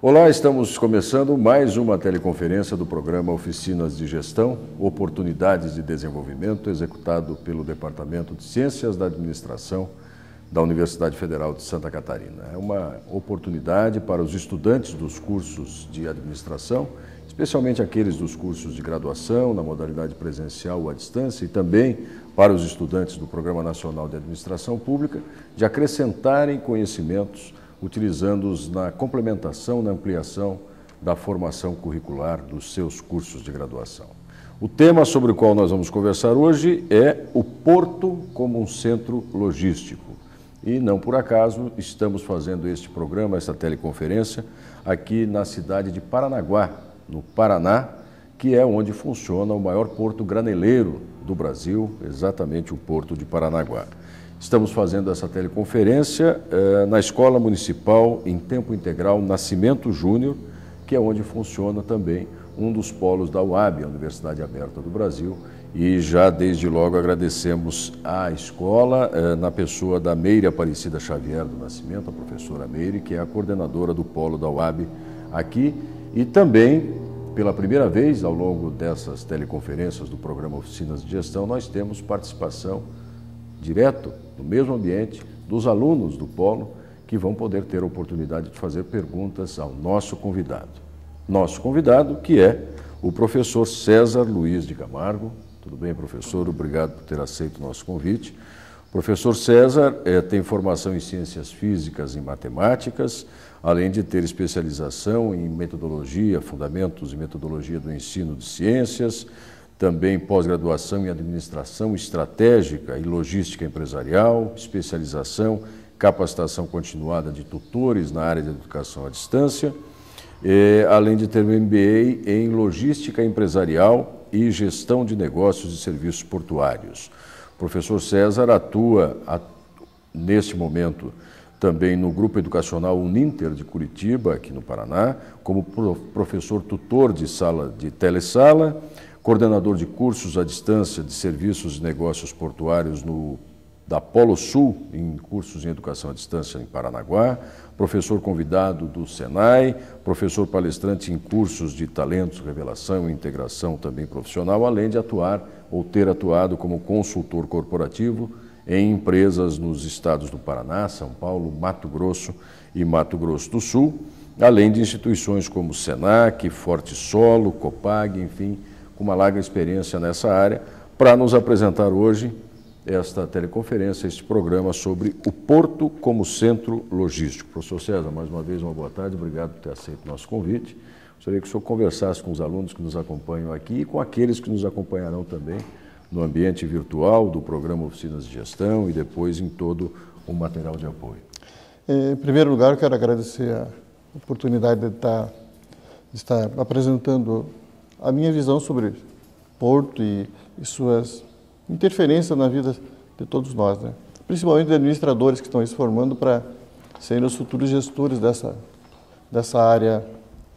Olá, estamos começando mais uma teleconferência do programa Oficinas de Gestão, Oportunidades de Desenvolvimento, executado pelo Departamento de Ciências da Administração da Universidade Federal de Santa Catarina. É uma oportunidade para os estudantes dos cursos de administração, especialmente aqueles dos cursos de graduação, na modalidade presencial ou à distância, e também para os estudantes do Programa Nacional de Administração Pública, de acrescentarem conhecimentos utilizando-os na complementação, na ampliação da formação curricular dos seus cursos de graduação. O tema sobre o qual nós vamos conversar hoje é o Porto como um centro logístico. E não por acaso estamos fazendo este programa, esta teleconferência, aqui na cidade de Paranaguá, no Paraná, que é onde funciona o maior porto graneleiro do Brasil, exatamente o Porto de Paranaguá. Estamos fazendo essa teleconferência na Escola Municipal em Tempo Integral Nascimento Júnior, que é onde funciona também um dos polos da UAB, a Universidade Aberta do Brasil, e já desde logo agradecemos à escola, na pessoa da Meire Aparecida Xavier do Nascimento, a professora Meire, que é a coordenadora do polo da UAB aqui, e também, pela primeira vez ao longo dessas teleconferências do programa Oficinas de Gestão, nós temos participação direto, no mesmo ambiente, dos alunos do polo, que vão poder ter a oportunidade de fazer perguntas ao nosso convidado. Nosso convidado, que é o professor César Luiz de Camargo. Tudo bem, professor? Obrigado por ter aceito o nosso convite. O professor César tem formação em Ciências Físicas e Matemáticas, além de ter especialização em Metodologia, Fundamentos e Metodologia do Ensino de Ciências, também pós-graduação em Administração Estratégica e Logística Empresarial, especialização, capacitação continuada de tutores na área de educação à distância, além de ter um MBA em Logística Empresarial e Gestão de Negócios e Serviços Portuários. O professor César atua, neste momento, também no Grupo Educacional Uninter de Curitiba, aqui no Paraná, como professor tutor de sala de telesala, coordenador de cursos à distância de serviços e negócios portuários da Polo Sul, em cursos em educação à distância em Paranaguá, professor convidado do Senai, professor palestrante em cursos de talentos, revelação e integração também profissional, além de atuar ou ter atuado como consultor corporativo em empresas nos estados do Paraná, São Paulo, Mato Grosso e Mato Grosso do Sul, além de instituições como Senac, Forte Solo, Copag, enfim, com uma larga experiência nessa área, para nos apresentar hoje esta teleconferência, este programa sobre o Porto como centro logístico. Professor César, mais uma vez, uma boa tarde, obrigado por ter aceito o nosso convite. Gostaria que o senhor conversasse com os alunos que nos acompanham aqui e com aqueles que nos acompanharão também no ambiente virtual do programa Oficinas de Gestão e depois em todo o material de apoio. Em primeiro lugar, eu quero agradecer a oportunidade de estar apresentando a minha visão sobre Porto e suas interferências na vida de todos nós, né? Principalmente de administradores que estão aí se formando para serem os futuros gestores dessa área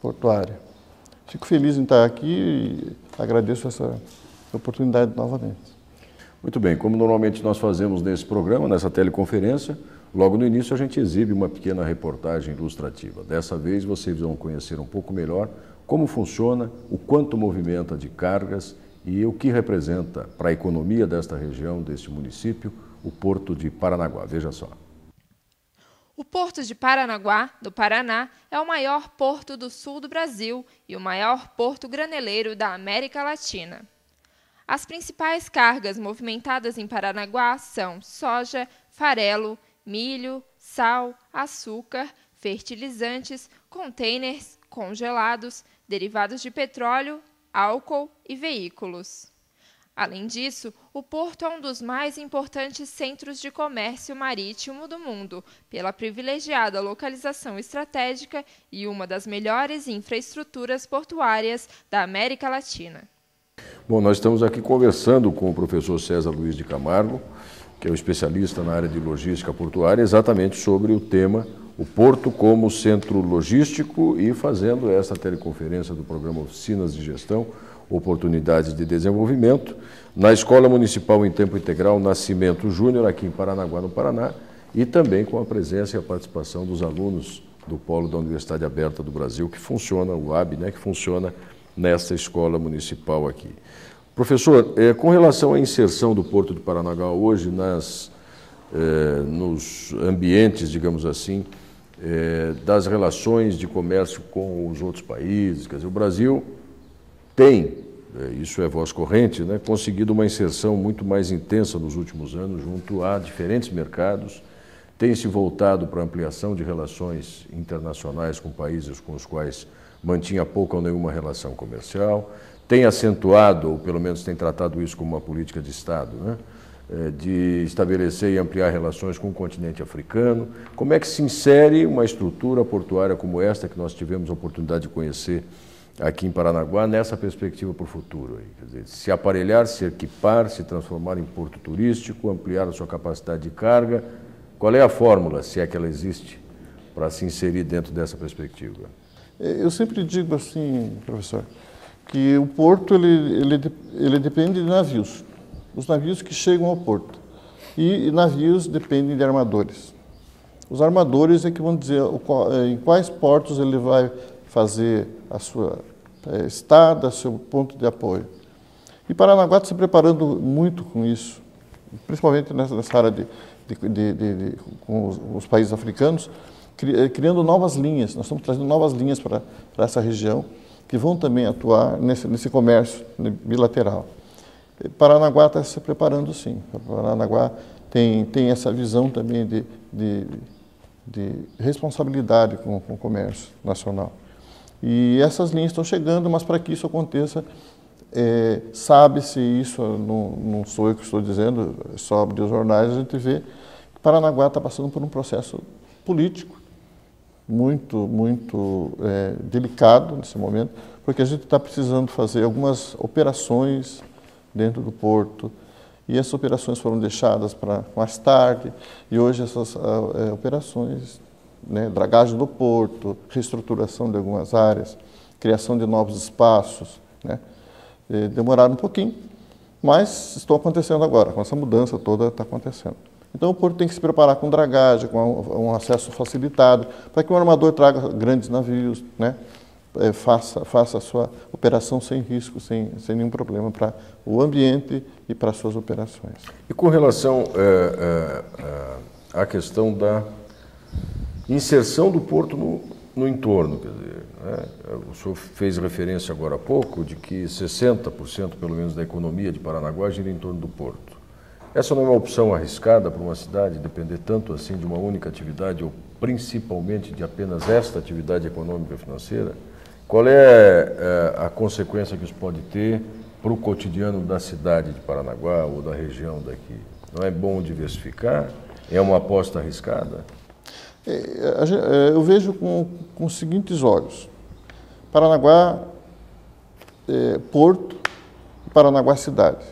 portuária. Fico feliz em estar aqui e agradeço essa oportunidade novamente. Muito bem, como normalmente nós fazemos nesse programa, nessa teleconferência, logo no início a gente exibe uma pequena reportagem ilustrativa. Dessa vez vocês vão conhecer um pouco melhor como funciona, o quanto movimenta de cargas e o que representa para a economia desta região, deste município, o Porto de Paranaguá. Veja só. O Porto de Paranaguá, do Paraná, é o maior porto do sul do Brasil e o maior porto graneleiro da América Latina. As principais cargas movimentadas em Paranaguá são soja, farelo, milho, sal, açúcar, fertilizantes, contêineres, congelados, derivados de petróleo, álcool e veículos. Além disso, o porto é um dos mais importantes centros de comércio marítimo do mundo, pela privilegiada localização estratégica e uma das melhores infraestruturas portuárias da América Latina. Bom, nós estamos aqui conversando com o professor César Luiz de Camargo, que é o especialista na área de logística portuária, exatamente sobre o tema o Porto como centro logístico e fazendo essa teleconferência do programa Oficinas de Gestão, Oportunidades de Desenvolvimento, na Escola Municipal em Tempo Integral Nascimento Júnior, aqui em Paranaguá, no Paraná, e também com a presença e a participação dos alunos do Polo da Universidade Aberta do Brasil, que funciona, o UAB, né, que funciona nesta escola municipal aqui. Professor, com relação à inserção do Porto de Paranaguá hoje nos ambientes, digamos assim, das relações de comércio com os outros países, quer dizer, o Brasil tem, isso é voz corrente, né, conseguido uma inserção muito mais intensa nos últimos anos junto a diferentes mercados, tem se voltado para a ampliação de relações internacionais com países com os quais mantinha pouca ou nenhuma relação comercial, tem acentuado, ou pelo menos tem tratado isso como uma política de Estado, né, de estabelecer e ampliar relações com o continente africano. Como é que se insere uma estrutura portuária como esta, que nós tivemos a oportunidade de conhecer aqui em Paranaguá, nessa perspectiva para o futuro? Quer dizer, se aparelhar, se equipar, se transformar em porto turístico, ampliar a sua capacidade de carga. Qual é a fórmula, se é que ela existe, para se inserir dentro dessa perspectiva? Eu sempre digo assim, professor, que o porto ele depende de navios, os navios que chegam ao porto, e navios dependem de armadores. Os armadores é que vão dizer em quais portos ele vai fazer a sua estada, seu ponto de apoio. E Paranaguá está se preparando muito com isso, principalmente nessa área com os países africanos, criando novas linhas. Nós estamos trazendo novas linhas para essa região, que vão também atuar nesse comércio bilateral. Paranaguá está se preparando, sim. Paranaguá tem essa visão também de responsabilidade com o comércio nacional. E essas linhas estão chegando, mas para que isso aconteça, sabe-se isso, não sou eu que estou dizendo, só abrir os jornais, a gente vê que Paranaguá está passando por um processo político muito delicado nesse momento, porque a gente está precisando fazer algumas operações dentro do porto, e essas operações foram deixadas para mais tarde, e hoje essas operações, né, dragagem do porto, reestruturação de algumas áreas, criação de novos espaços, né, demoraram um pouquinho, mas estão acontecendo agora, com essa mudança toda está acontecendo. Então o porto tem que se preparar com dragagem, com um acesso facilitado, para que o armador traga grandes navios, né, faça a sua operação sem risco, sem nenhum problema para o ambiente e para as suas operações. E com relação à questão da inserção do porto no entorno, quer dizer, né? O senhor fez referência agora há pouco de que 60% pelo menos da economia de Paranaguá gira em torno do porto. Essa não é uma opção arriscada para uma cidade depender tanto assim de uma única atividade ou principalmente de apenas esta atividade econômica e financeira? Qual é a consequência que isso pode ter para o cotidiano da cidade de Paranaguá ou da região daqui? Não é bom diversificar? É uma aposta arriscada? Eu vejo com os seguintes olhos. Paranaguá, porto, e Paranaguá cidade.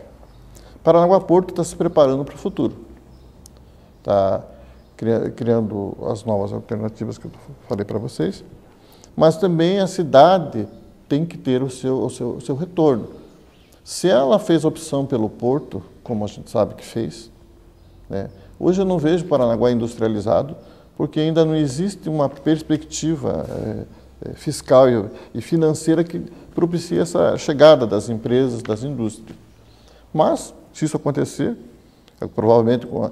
Paranaguá Porto está se preparando para o futuro. Está criando as novas alternativas que eu falei para vocês. Mas também a cidade tem que ter o seu retorno. Se ela fez opção pelo porto, como a gente sabe que fez, né, hoje eu não vejo Paranaguá industrializado, porque ainda não existe uma perspectiva fiscal e financeira que propicie essa chegada das empresas, das indústrias. Mas, se isso acontecer, provavelmente com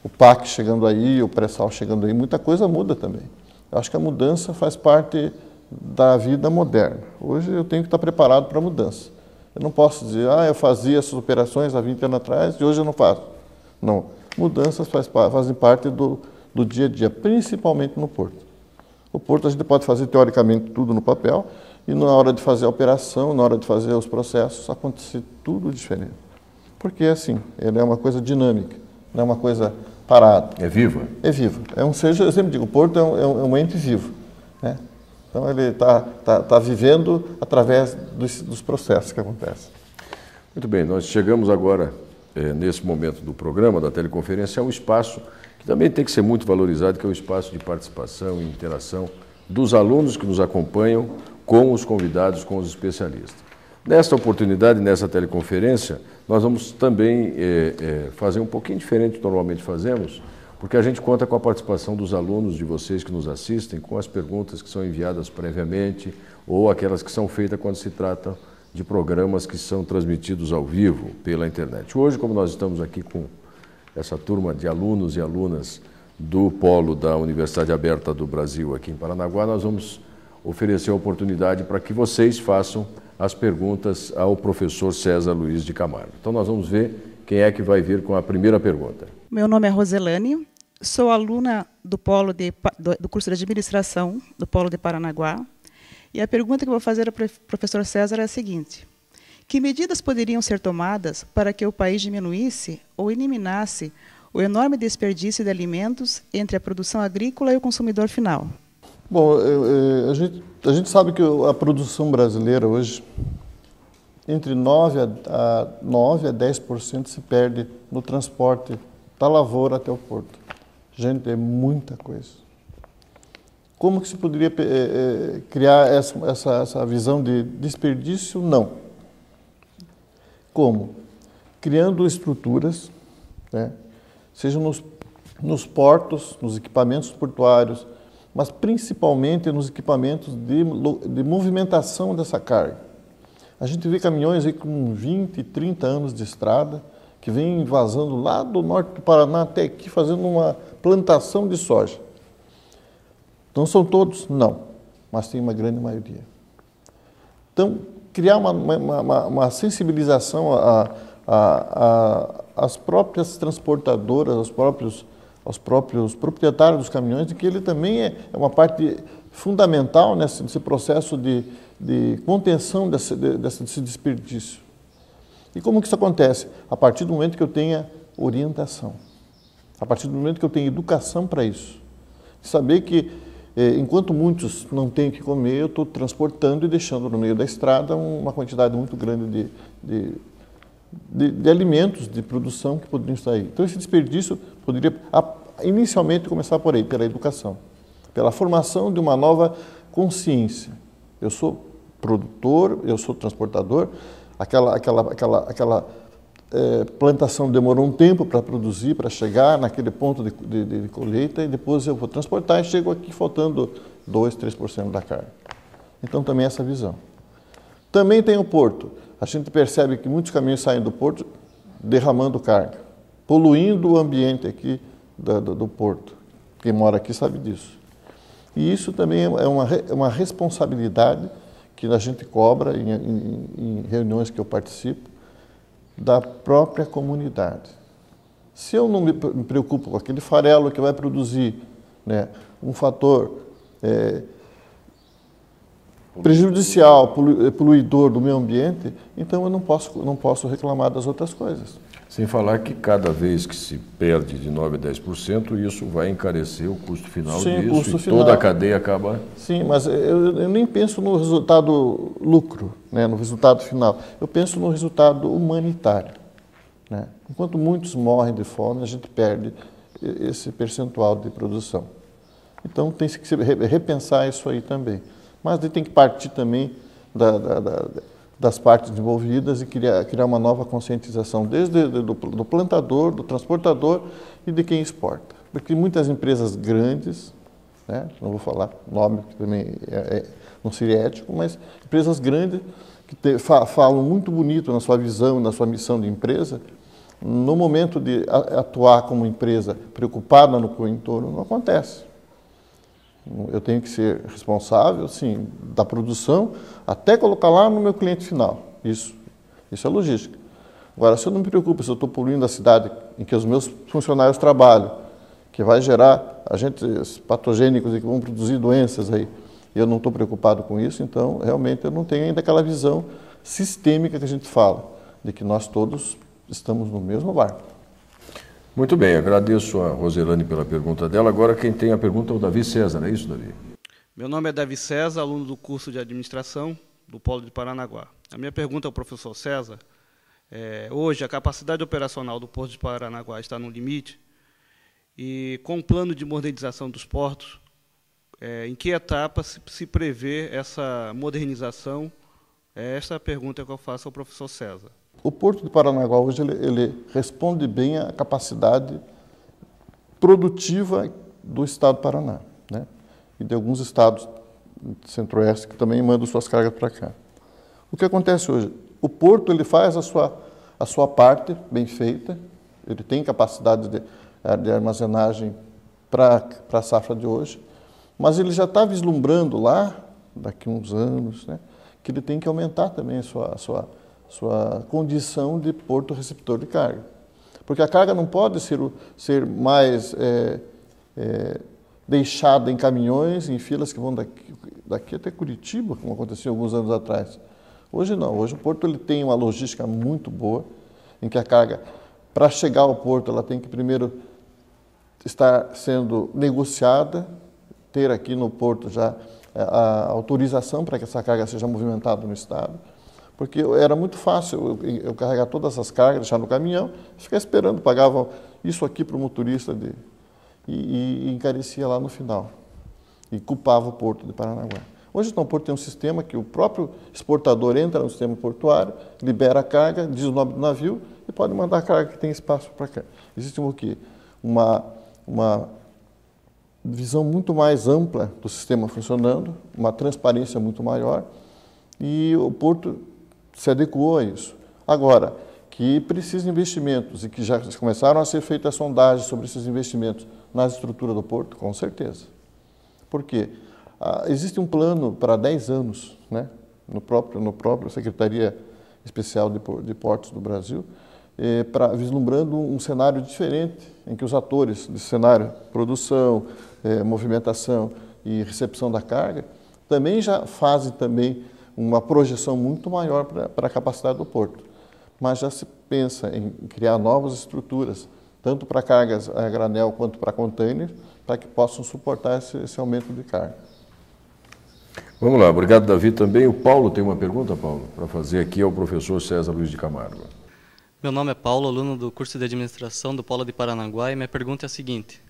o PAC chegando aí, o pré-sal chegando aí, muita coisa muda também. Eu acho que a mudança faz parte da vida moderna. Hoje eu tenho que estar preparado para a mudança. Eu não posso dizer, eu fazia essas operações há 20 anos atrás e hoje eu não faço. Não. Mudanças fazem parte do dia a dia, principalmente no porto. No porto a gente pode fazer teoricamente tudo no papel e na hora de fazer a operação, na hora de fazer os processos, acontecer tudo diferente. Porque assim, ele é uma coisa dinâmica, não é uma coisa parada. É viva? É viva. Eu sempre digo, o porto é um ente vivo, né? Então ele está vivendo através dos processos que acontecem. Muito bem, nós chegamos agora, nesse momento do programa, da teleconferência, a um espaço que também tem que ser muito valorizado, que é o espaço de participação e interação dos alunos que nos acompanham com os convidados, com os especialistas. Nesta oportunidade, nessa teleconferência, nós vamos também fazer um pouquinho diferente do que normalmente fazemos, porque a gente conta com a participação dos alunos de vocês que nos assistem, com as perguntas que são enviadas previamente ou aquelas que são feitas quando se trata de programas que são transmitidos ao vivo pela internet. Hoje, como nós estamos aqui com essa turma de alunos e alunas do Polo da Universidade Aberta do Brasil aqui em Paranaguá, nós vamos oferecer a oportunidade para que vocês façam as perguntas ao professor César Luiz de Camargo. Então nós vamos ver quem é que vai vir com a primeira pergunta. Meu nome é Roselane, sou aluna do curso de Administração do Polo de Paranaguá. E a pergunta que eu vou fazer ao professor César é a seguinte: que medidas poderiam ser tomadas para que o país diminuísse ou eliminasse o enorme desperdício de alimentos entre a produção agrícola e o consumidor final? Bom, a gente sabe que a produção brasileira hoje, entre 9 a 10% se perde no transporte da lavoura até o porto. Gente, é muita coisa. Como que se poderia criar essa visão de desperdício? Não. Como? Criando estruturas, né, seja nos portos, nos equipamentos portuários, mas principalmente nos equipamentos de movimentação dessa carga. A gente vê caminhões aí com 20, 30 anos de estrada, que vêm vazando lá do norte do Paraná até aqui, fazendo uma plantação de soja. Não são todos? Não, mas tem uma grande maioria. Então, criar uma sensibilização às próprias transportadoras, aos próprios proprietários dos caminhões, de que ele também é uma parte fundamental nesse processo de contenção desse desperdício. E como que isso acontece? A partir do momento que eu tenha orientação, a partir do momento que eu tenha educação para isso. Saber que, enquanto muitos não têm o que comer, eu estou transportando e deixando no meio da estrada uma quantidade muito grande de alimentos, de produção que poderiam sair. Então, esse desperdício poderia inicialmente começar por aí, pela educação, pela formação de uma nova consciência. Eu sou produtor, eu sou transportador, aquela plantação demorou um tempo para produzir, para chegar naquele ponto de colheita, e depois eu vou transportar e chego aqui faltando 2, 3% da carga. Então, também essa visão. Também tem o porto. A gente percebe que muitos caminhões saem do porto derramando carga, poluindo o ambiente aqui do porto. Quem mora aqui sabe disso. E isso também é uma responsabilidade que a gente cobra em reuniões que eu participo, da própria comunidade. Se eu não me preocupo com aquele farelo que vai produzir, né, um fator prejudicial, poluidor do meio ambiente, então eu não posso reclamar das outras coisas. Sem falar que cada vez que se perde de 9% a 10%, isso vai encarecer o custo final disso, toda a cadeia acaba... Sim, mas eu nem penso no resultado lucro, né, no resultado final. Eu penso no resultado humanitário, né? Enquanto muitos morrem de fome, a gente perde esse percentual de produção. Então, tem que repensar isso aí também. Mas tem que partir também das partes envolvidas e criar uma nova conscientização, desde do plantador, do transportador e de quem exporta. Porque muitas empresas grandes, né, não vou falar nome, que também não seria ético, mas empresas grandes que falam muito bonito na sua visão, na sua missão de empresa, no momento de atuar como empresa preocupada no entorno, não acontece. Eu tenho que ser responsável, sim, da produção, até colocar lá no meu cliente final. Isso é logística. Agora, se eu não me preocupo, se eu estou poluindo a cidade em que os meus funcionários trabalham, que vai gerar agentes patogênicos e que vão produzir doenças aí, e eu não estou preocupado com isso, então, realmente, eu não tenho ainda aquela visão sistêmica que a gente fala, de que nós todos estamos no mesmo barco. Muito bem, agradeço a Roselane pela pergunta dela. Agora quem tem a pergunta é o Davi César, é isso, Davi? Meu nome é Davi César, aluno do curso de Administração do Polo de Paranaguá. A minha pergunta ao professor César é: hoje a capacidade operacional do Porto de Paranaguá está no limite e com o plano de modernização dos portos, em que etapa se prevê essa modernização? Essa é a pergunta que eu faço ao professor César. O Porto de Paranaguá hoje ele responde bem à capacidade produtiva do estado do Paraná, né? E de alguns estados do Centro-Oeste que também mandam suas cargas para cá. O que acontece hoje? O porto ele faz a sua parte bem feita, ele tem capacidade de armazenagem para a safra de hoje, mas ele já está vislumbrando lá, daqui a uns anos, né, que ele tem que aumentar também a sua condição de porto receptor de carga. Porque a carga não pode ser mais deixada em caminhões, em filas que vão daqui até Curitiba, como aconteceu alguns anos atrás. Hoje não, hoje o porto ele tem uma logística muito boa, em que a carga, para chegar ao porto, ela tem que primeiro estar sendo negociada, ter aqui no porto já a autorização para que essa carga seja movimentada no estado, porque era muito fácil eu carregar todas as cargas, deixar no caminhão, ficar esperando, pagava isso aqui para o motorista e encarecia lá no final, e culpava o porto de Paranaguá. Hoje não, o porto tem um sistema que o próprio exportador entra no sistema portuário, libera a carga, diz o nome do navio e pode mandar a carga que tem espaço para cá. Existe o quê? Uma visão muito mais ampla do sistema funcionando, uma transparência muito maior e o porto se adequou a isso. Agora, que precisa de investimentos e que já começaram a ser feitas sondagens sobre esses investimentos na estrutura do porto, com certeza. Por quê? Existe um plano para 10 anos, né, no próprio Secretaria Especial de Portos do Brasil, vislumbrando um cenário diferente, em que os atores desse cenário, produção, movimentação e recepção da carga, também já fazem uma projeção muito maior para a capacidade do porto. Mas já se pensa em criar novas estruturas, tanto para cargas a granel quanto para container, para que possam suportar esse aumento de carga. Vamos lá, obrigado, Davi. Também o Paulo tem uma pergunta, Paulo, para fazer aqui ao professor César Luiz de Camargo. Meu nome é Paulo, aluno do curso de Administração do Polo de Paranaguá, e minha pergunta é a seguinte.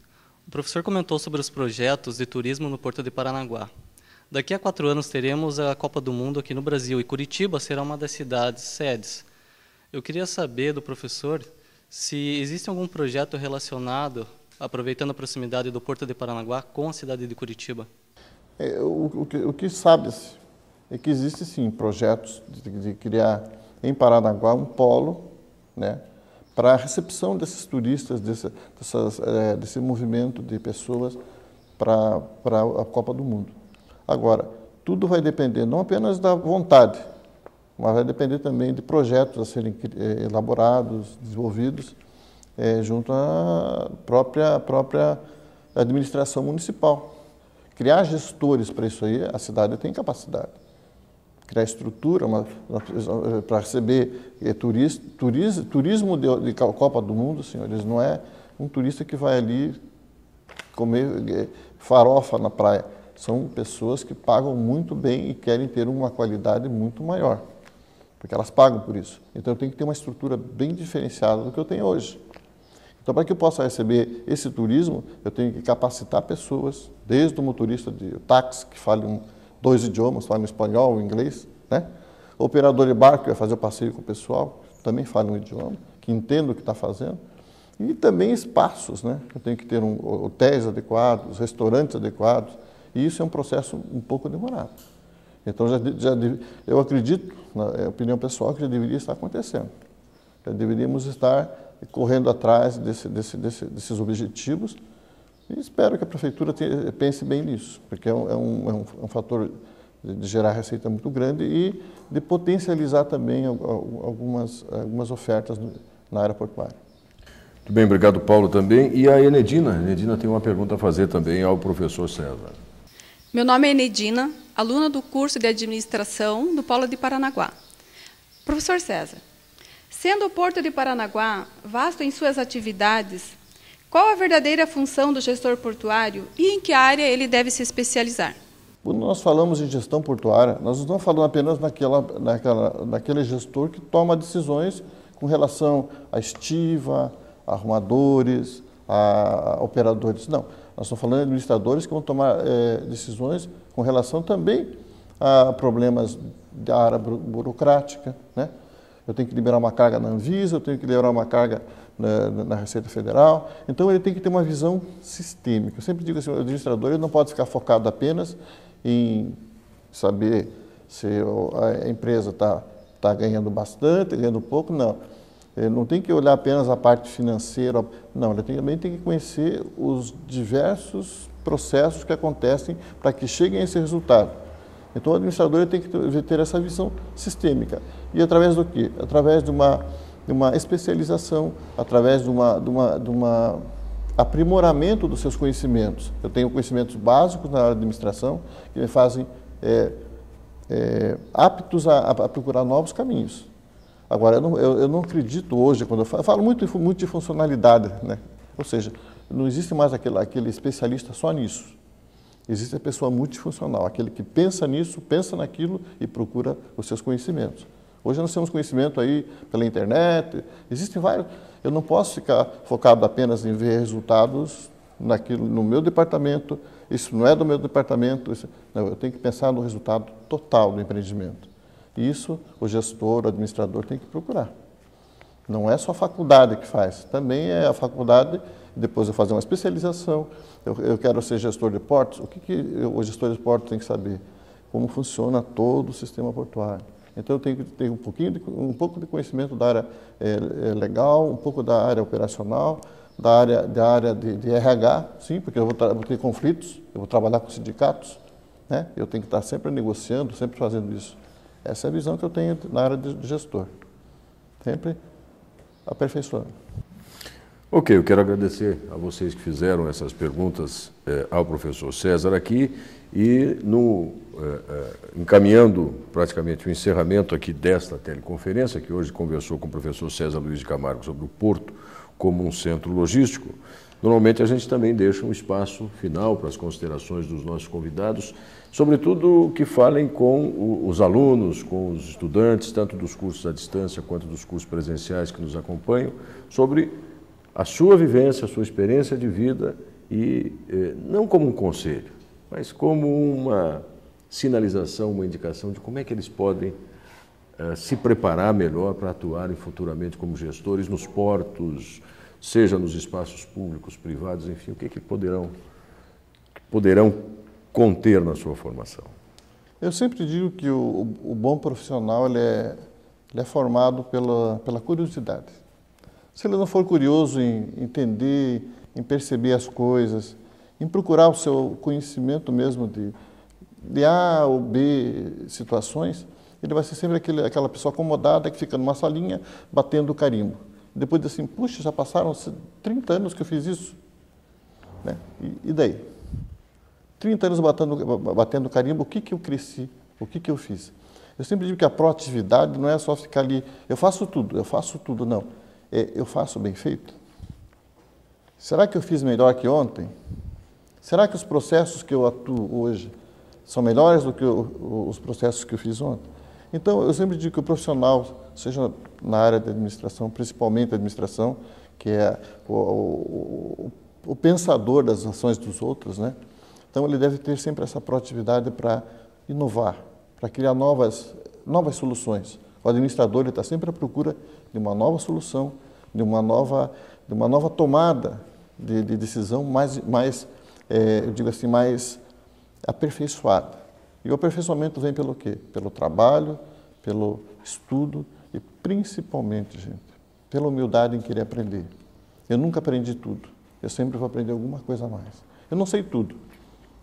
O professor comentou sobre os projetos de turismo no Porto de Paranaguá. Daqui a 4 anos teremos a Copa do Mundo aqui no Brasil, e Curitiba será uma das cidades sedes. Eu queria saber do professor se existe algum projeto relacionado, aproveitando a proximidade do Porto de Paranaguá, com a cidade de Curitiba. O que sabe-se é que existe sim projetos de criar em Paranaguá um polo, né, para a recepção desses turistas, desse movimento de pessoas para a Copa do Mundo. Agora, tudo vai depender não apenas da vontade, mas vai depender também de projetos a serem elaborados, desenvolvidos, junto à própria administração municipal. Criar gestores para isso aí, a cidade tem capacidade. Criar estrutura para receber turismo de Copa do Mundo, senhores, não é um turista que vai ali comer farofa na praia. São pessoas que pagam muito bem e querem ter uma qualidade muito maior, porque elas pagam por isso. Então eu tenho que ter uma estrutura bem diferenciada do que eu tenho hoje. Então, para que eu possa receber esse turismo, eu tenho que capacitar pessoas, desde o motorista de táxi, que fale 2 idiomas, fale espanhol, inglês, né? O operador de barco, que vai fazer o passeio com o pessoal, também fale um idioma, que entenda o que está fazendo. E também espaços, né? Eu tenho que ter hotéis adequados, restaurantes adequados, e isso é um processo um pouco demorado. Então, eu acredito, na opinião pessoal, que já deveria estar acontecendo. Já deveríamos estar correndo atrás desses objetivos e espero que a Prefeitura pense bem nisso, porque é um fator de gerar receita muito grande e de potencializar também algumas ofertas na área portuária. Muito bem, obrigado, Paulo, também. E a Enedina? A Enedina tem uma pergunta a fazer também ao professor César. Meu nome é Enedina, aluna do curso de Administração do Polo de Paranaguá. Professor César, sendo o Porto de Paranaguá vasto em suas atividades, qual a verdadeira função do gestor portuário e em que área ele deve se especializar? Quando nós falamos em gestão portuária, nós não estamos falando apenas naquele gestor que toma decisões com relação à estiva, a arrumadores, a operadores. Não, nós estamos falando de administradores que vão tomar decisões com relação também a problemas da área burocrática, né? Eu tenho que liberar uma carga na Anvisa, eu tenho que liberar uma carga na Receita Federal. Então, ele tem que ter uma visão sistêmica. Eu sempre digo assim, o administrador ele não pode ficar focado apenas em saber se a empresa está ganhando bastante, ganhando pouco, não. Ele não tem que olhar apenas a parte financeira, não, ele também tem que conhecer os diversos processos que acontecem para que cheguem a esse resultado. Então, o administrador ele tem que ter essa visão sistêmica. E através do quê? Através de uma especialização, através de uma aprimoramento dos seus conhecimentos. Eu tenho conhecimentos básicos na área de administração que me fazem aptos a procurar novos caminhos. Agora, eu não acredito hoje, quando eu falo muito de funcionalidade, né? Ou seja, não existe mais aquele especialista só nisso. Existe a pessoa multifuncional, aquele que pensa nisso, pensa naquilo e procura os seus conhecimentos. Hoje nós temos conhecimento aí pela internet, existem vários. Eu não posso ficar focado apenas em ver resultados no meu departamento, isso não é do meu departamento, não, eu tenho que pensar no resultado total do empreendimento. Isso o gestor, o administrador tem que procurar. Não é só a faculdade que faz, também é a faculdade, depois eu fazer uma especialização, eu quero ser gestor de portos, o que o gestor de portos tem que saber? Como funciona todo o sistema portuário. Então eu tenho que ter um pouco de conhecimento da área legal, um pouco da área operacional, da área de RH, sim, porque eu vou ter conflitos, eu vou trabalhar com sindicatos, né? Eu tenho que estar sempre negociando, sempre fazendo isso. Essa é a visão que eu tenho na área de gestor, sempre aperfeiçoando. Ok, eu quero agradecer a vocês que fizeram essas perguntas ao professor César aqui e encaminhando praticamente o encerramento aqui desta teleconferência, que hoje conversou com o professor César Luiz de Camargo sobre o Porto como um centro logístico. Normalmente a gente também deixa um espaço final para as considerações dos nossos convidados, sobretudo que falem com os alunos, com os estudantes, tanto dos cursos à distância quanto dos cursos presenciais que nos acompanham, sobre a sua vivência, a sua experiência de vida e não como um conselho, mas como uma sinalização, uma indicação de como é que eles podem se preparar melhor para atuarem futuramente como gestores nos portos, seja nos espaços públicos, privados, enfim, o que poderão conter na sua formação. Eu sempre digo que o bom profissional ele é formado pela curiosidade. Se ele não for curioso em entender, em perceber as coisas, em procurar o seu conhecimento mesmo de A ou B situações, ele vai ser sempre aquela pessoa acomodada que fica numa salinha batendo o carimbo. Depois diz assim, puxa, já passaram 30 anos que eu fiz isso. Né? E daí? 30 anos batendo carimbo, o que eu cresci? O que eu fiz? Eu sempre digo que a proatividade não é só ficar ali, eu faço tudo, não. Eu faço bem feito? Será que eu fiz melhor que ontem? Será que os processos que eu atuo hoje são melhores do que os processos que eu fiz ontem? Então, eu sempre digo que o profissional, seja na área da administração, principalmente a administração, que é o pensador das ações dos outros, né? Então, ele deve ter sempre essa proatividade para inovar, para criar novas soluções. O administrador ele está sempre à procura de uma nova solução, de uma nova tomada de decisão eu digo assim, mais aperfeiçoada. E o aperfeiçoamento vem pelo quê? Pelo trabalho, pelo estudo e principalmente, gente, pela humildade em querer aprender. Eu nunca aprendi tudo, eu sempre vou aprender alguma coisa a mais. Eu não sei tudo,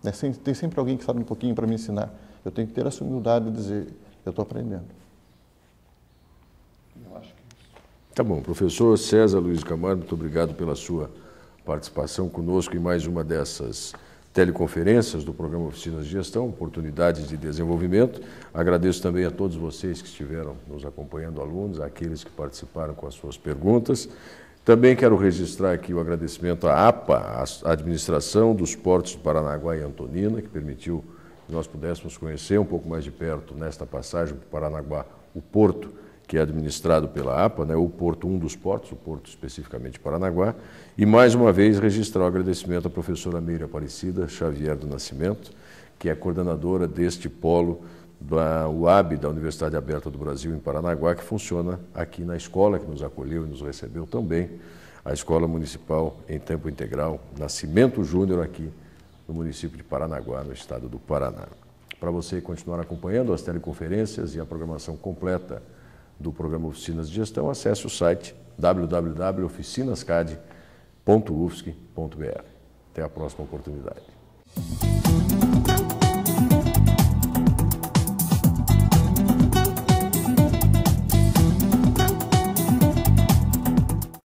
né? Tem sempre alguém que sabe um pouquinho para me ensinar. Eu tenho que ter essa humildade de dizer, eu estou aprendendo. Eu acho que é isso. Tá bom, professor César Luiz de Camargo, muito obrigado pela sua participação conosco em mais uma dessas teleconferências do programa Oficinas de Gestão, Oportunidades de Desenvolvimento. Agradeço também a todos vocês que estiveram nos acompanhando, alunos, aqueles que participaram com as suas perguntas. Também quero registrar aqui o agradecimento à APA, a Administração dos Portos de Paranaguá e Antonina, que permitiu que nós pudéssemos conhecer um pouco mais de perto, nesta passagem para Paranaguá, o porto que é administrado pela APA, né, o Porto, um dos portos, o Porto especificamente de Paranaguá, e mais uma vez registrar o agradecimento à professora Meire Aparecida Xavier do Nascimento, que é coordenadora deste polo da UAB, da Universidade Aberta do Brasil, em Paranaguá, que funciona aqui na escola que nos acolheu e nos recebeu também, a Escola Municipal em Tempo Integral, Nascimento Júnior, aqui no município de Paranaguá, no estado do Paraná. Para você continuar acompanhando as teleconferências e a programação completa do programa Oficinas de Gestão, acesse o site www.oficinascad.ufsc.br. Até a próxima oportunidade.